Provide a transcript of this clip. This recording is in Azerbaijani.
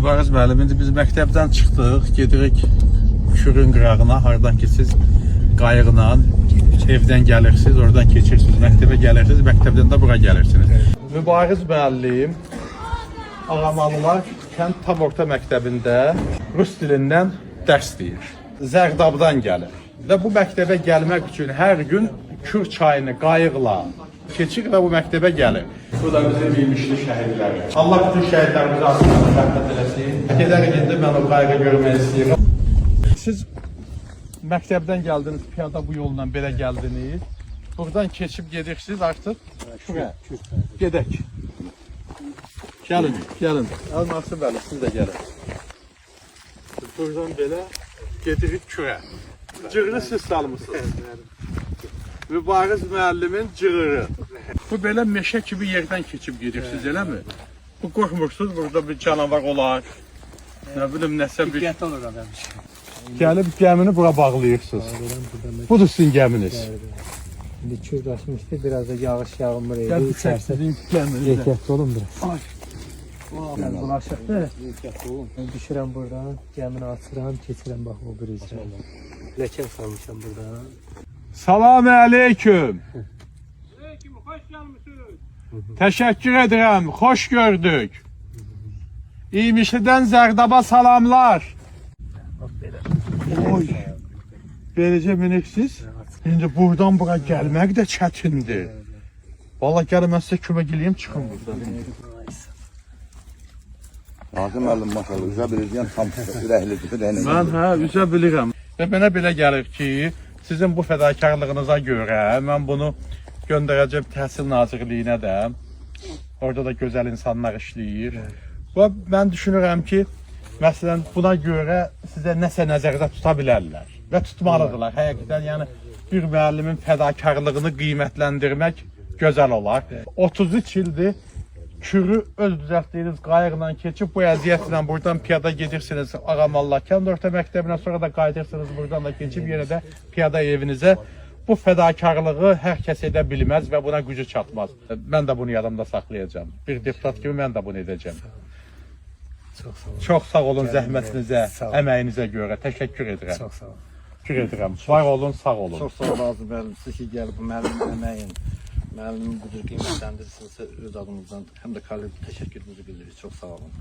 Mübariz müəllim, indi biz məktəbdən çıxdıq, gedirik Kürün qırağına, haradan ki siz qayıqla evdən gəlirsiniz, oradan keçirsiniz, məktəbə gəlirsiniz, məktəbdən də bura gəlirsiniz. Mübariz müəllim Ağamalılar kənd tam orta məktəbində rus dilindən dərs deyir. Zərdabdan gəlir və bu məktəbə gəlmək üçün hər gün Kür çayını qayıqla keçir və bu məktəbə gəlir. Bu da bizim bilmişli şəhidləri. Allah bütün şəhidlərimizi asılını rəhmət eləsin. Gedərik indi, mən o qayığı görmək istəyirəm. Siz məktəbdən gəldiniz, piyada bu yolla belə gəldiniz. Buradan keçib gedirsiniz artıq şuraya. Gedək. Gəlin, gəlin. Nasib bəli, siz də gəlin. Buradan belə gedirik Kürə. Cığırı siz salmışsınız. Mübariz müəllimin cığırı. Bu belə meşə kimi yerdən keçib gedirsiniz, eləmi? Bu qorxmursunuz, burada bir canavar olar. Nə bilim, nəsə bir... Diqqətli olur adam. Gəlib gəmini bura bağlayırsınız. Budur sizin gəminiz. İndi Kür qaçmışdı, biraz da yağış yağmur idi. Gəl bu sizin gəminizdə. Ehtiyatlı olun biraz. Ay. Bulaşıqdır. Düşürəm buradan, gəmini açıram, keçirəm bax o brizə. Ləkə salmışam buradan. Salam aleyküm. Aleyküm, hoş gəlmişsiniz. Təşəkkür edirəm, xoş gördük. İymişlidən Zərdaba salamlar. Oy, beləcə miniksiz. İndi buradan bura gəlmək də çətindir. Valla gəlin mən sizə kömək eləyim, çıxın buradan. Nazım müəllim maşallah üzə bilirsən tam ürəklidir. Mən üzə bilirəm. Və mənə belə gəlir ki, sizin bu fədakarlığınıza görə mən bunu göndərəcəm Təhsil Nazirliyinə də. Orada da gözəl insanlar işləyir. Və mən düşünürəm ki, məsələn, buna görə sizə nəsə nəzərdə tuta bilərlər və tutmalıdırlar. Həqiqətən, yəni bir müəllimin fədakarlığını qiymətləndirmək gözəl olar. 33 ildir Kürü öz düzəltdiyiniz qayıqla keçib bu əziyyətlə buradan piyada gedirsiniz Ağamallar kənd orta məktəbinə, sonra da qayıdırsınız buradan da keçib yenə də piyada evinizə. Bu fədakarlığı hər kəs edə bilməz və buna gücü çatmaz. Mən də bunu yadımda saxlayacağım. Bir deputat kimi mən də bunu edəcəm. Çox sağ olun zəhmətinizə, əməyinizə görə. Təşəkkür edirəm. Çox sağ olun. Təşəkkür edirəm. Var olun, sağ olun. Çox sağ olun müəllim. Siz ki gəlib bu müəllimin əməyin, müəllimin bu cür qiymətləndirirsinizsə öz adımızdan həm də kollektiv təşəkkürümüzü bildiririk. Çox sağ olun.